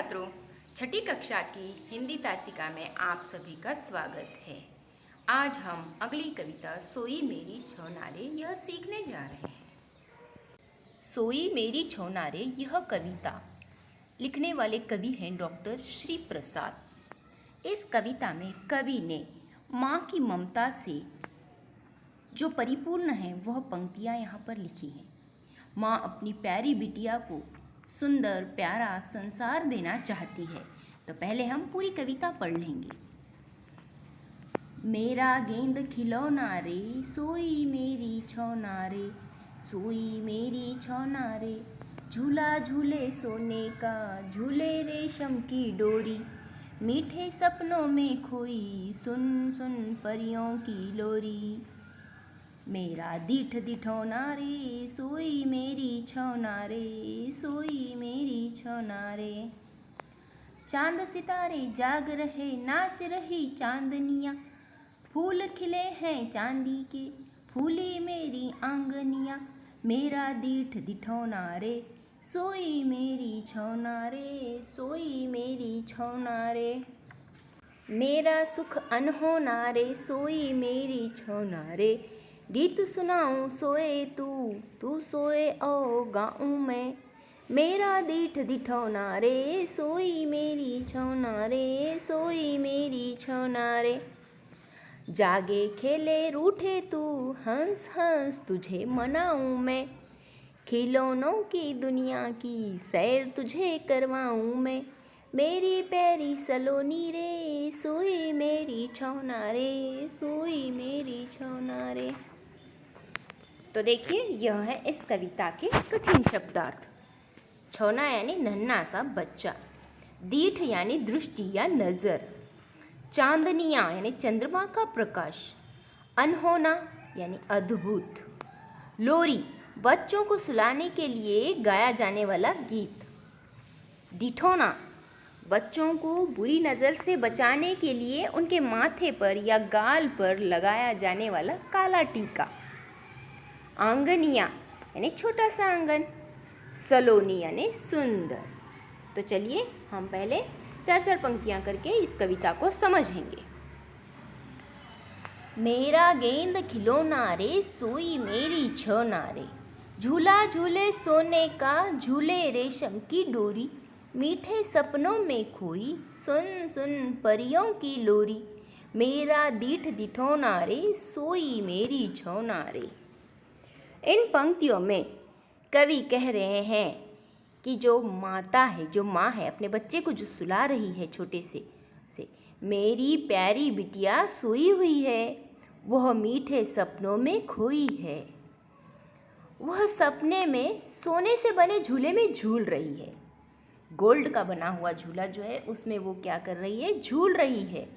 छात्रों, छठी कक्षा की हिंदी तासिका में आप सभी का स्वागत है। आज हम अगली कविता सोई मेरी छौनारे यह सीखने जा रहे हैं। सोई मेरी छौनारे यह कविता लिखने वाले कवि हैं डॉक्टर श्री प्रसाद। इस कविता में कवि ने माँ की ममता से जो परिपूर्ण है वह पंक्तियाँ यहाँ पर लिखी हैं। माँ अपनी प्यारी बिटिया को सुंदर प्यारा संसार देना चाहती है। तो पहले हम पूरी कविता पढ़ लेंगे। मेरा गेंद खिलौना रे, सोई मेरी छौना रे, सोई मेरी छौना रे, झूला झूले सोने का, झूले रेशम की डोरी, मीठे सपनों में खोई, सुन सुन परियों की लोरी। मेरा दीठ दिठौना रे, सोई मेरी छौना रे, सोई मेरी छौना रे। चांद सितारे जाग रहे, नाच रही चांदनियाँ, फूल खिले हैं चांदी के, फूली मेरी आंगनियाँ। मेरा दीठ दिठौना रे, सोई मेरी छौना रे, सोई मेरी छौना रे। मेरा सुख अनहोना रे, सोई मेरी छौना रे, गीत सुनाऊं सोए तू सोए ओ गाऊं मैं। मेरा दीठ दिठौना रे, सोई मेरी छौना रे, सोई मेरी छौना रे। जागे खेले रूठे तू, हंस हंस तुझे मनाऊं मैं, खिलौनों की दुनिया की सैर तुझे करवाऊं मैं। मेरी प्यारी सलोनी रे, सोई मेरी छौना रे, सोई मेरी छौना रे। तो देखिए, यह है इस कविता के कठिन शब्दार्थ। छौना यानी नन्हा सा बच्चा, दीठ यानी दृष्टि या नज़र, चांदनियाँ यानी चंद्रमा का प्रकाश, अनहोना यानी अद्भुत, लोरी बच्चों को सुलाने के लिए गाया जाने वाला गीत, दिठौना बच्चों को बुरी नज़र से बचाने के लिए उनके माथे पर या गाल पर लगाया जाने वाला काला टीका, आंगनिया यानी छोटा सा आंगन, सलोनी यानी सुंदर। तो चलिए हम पहले चार चार पंक्तियां करके इस कविता को समझेंगे। मेरा गेंद खिलौना रे, सोई मेरी छौना रे, झूला झूले सोने का, झूले रेशम की डोरी, मीठे सपनों में खोई, सुन सुन परियों की लोरी। मेरा दीठ दिठौना रे, सोई मेरी छौना रे। इन पंक्तियों में कवि कह रहे हैं कि जो माता है, जो माँ है, अपने बच्चे को जो सुला रही है छोटे से मेरी प्यारी बिटिया सोई हुई है, वह मीठे सपनों में खोई है। वह सपने में सोने से बने झूले में झूल रही है। गोल्ड का बना हुआ झूला जो है उसमें वो क्या कर रही है, झूल रही है।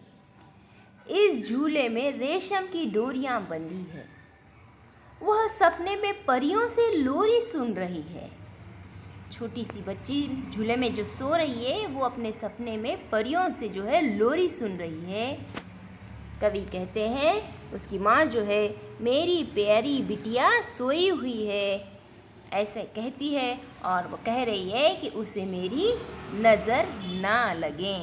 इस झूले में रेशम की डोरियां बंधी है। वह सपने में परियों से लोरी सुन रही है। छोटी सी बच्ची झूले में जो सो रही है वो अपने सपने में परियों से जो है लोरी सुन रही है। कवि कहते हैं उसकी माँ जो है मेरी प्यारी बिटिया सोई हुई है, ऐसे कहती है और वो कह रही है कि उसे मेरी नज़र ना लगे।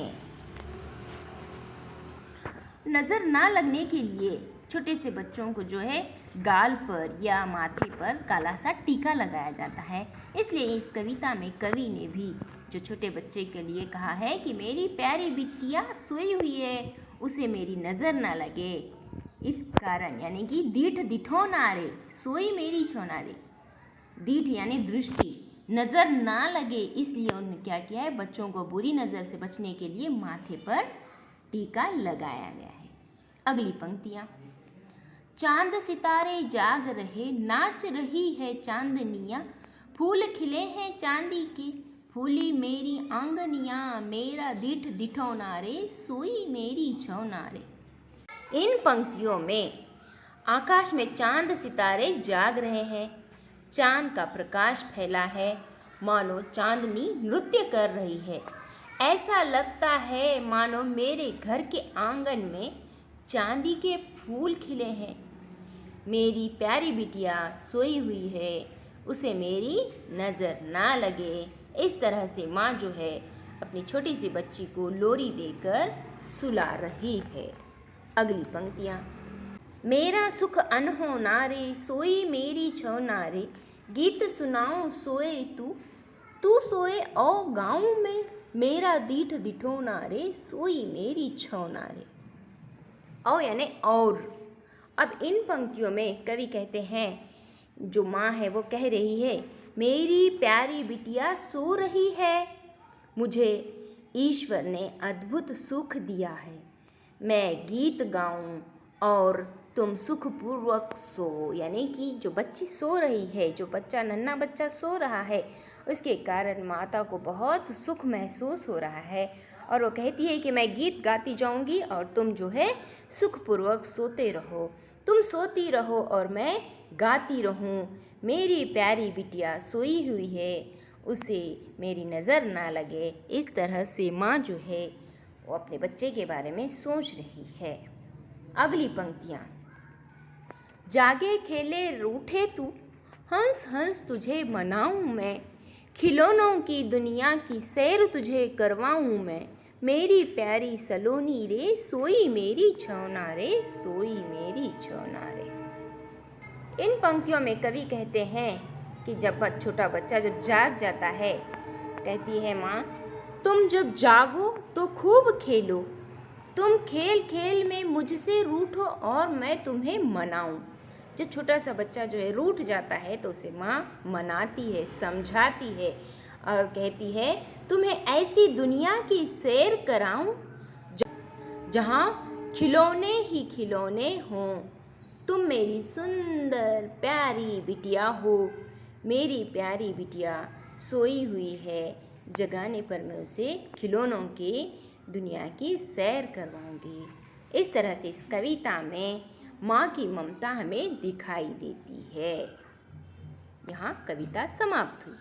नज़र ना लगने के लिए छोटे से बच्चों को जो है गाल पर या माथे पर काला सा टीका लगाया जाता है। इसलिए इस कविता में कवि ने भी जो छोटे बच्चे के लिए कहा है कि मेरी प्यारी बिटिया सोई हुई है, उसे मेरी नज़र ना लगे। इस कारण यानी कि दीठ दिठौना रे, सोई मेरी छौना रे, दीठ यानी दृष्टि, नज़र ना लगे, इसलिए उन्होंने क्या किया है, बच्चों को बुरी नज़र से बचने के लिए माथे पर टीका लगाया गया है। अगली पंक्तियाँ। चांद सितारे जाग रहे, नाच रही है चांदनियाँ, फूल खिले हैं चांदी के, फूली मेरी आंगनियाँ। मेरा दीठ दिठौना रे, सोई मेरी छौना रे। इन पंक्तियों में आकाश में चांद सितारे जाग रहे हैं, चांद का प्रकाश फैला है, मानो चांदनी नृत्य कर रही है। ऐसा लगता है मानो मेरे घर के आंगन में चांदी के फूल खिले हैं। मेरी प्यारी बिटिया सोई हुई है, उसे मेरी नज़र ना लगे। इस तरह से माँ जो है अपनी छोटी सी बच्ची को लोरी देकर सुला रही है। अगली पंक्तियाँ। मेरा सुख अनहो नारे, सोई मेरी छौ नारे, गीत सुनाऊं सोए तू सोए औ गाँव में, मेरा दीठ दिठो नारे, सोई मेरी छौ नारे। औ यानी और। अब इन पंक्तियों में कवि कहते हैं, जो माँ है वो कह रही है, मेरी प्यारी बिटिया सो रही है, मुझे ईश्वर ने अद्भुत सुख दिया है, मैं गीत गाऊं और तुम सुखपूर्वक सो। यानी कि जो बच्ची सो रही है, जो बच्चा नन्हा बच्चा सो रहा है, उसके कारण माता को बहुत सुख महसूस हो रहा है और वो कहती है कि मैं गीत गाती जाऊंगी और तुम जो है सुखपूर्वक सोते रहो, तुम सोती रहो और मैं गाती रहूं। मेरी प्यारी बिटिया सोई हुई है, उसे मेरी नज़र ना लगे। इस तरह से माँ जो है वो अपने बच्चे के बारे में सोच रही है। अगली पंक्तियाँ। जागे खेले रूठे तू, हंस हंस तुझे मनाऊं मैं, खिलौनों की दुनिया की सैर तुझे करवाऊं मैं, मेरी प्यारी सलोनी रे, सोई मेरी छौना रे, सोई मेरी छौना रे। इन पंक्तियों में कवि कहते हैं कि जब छोटा बच्चा जब जाग जाता है, कहती है माँ, तुम जब जागो तो खूब खेलो, तुम खेल खेल में मुझसे रूठो और मैं तुम्हें मनाऊं। जब छोटा सा बच्चा जो है रूठ जाता है तो उसे माँ मनाती है, समझाती है और कहती है, तुम्हें ऐसी दुनिया की सैर कराऊं जहाँ खिलौने ही खिलौने हों, तुम मेरी सुंदर प्यारी बिटिया हो, मेरी प्यारी बिटिया सोई हुई है, जगाने पर मैं उसे खिलौनों की दुनिया की सैर करवाऊंगी। इस तरह से इस कविता में माँ की ममता हमें दिखाई देती है। यहाँ कविता समाप्त हुई।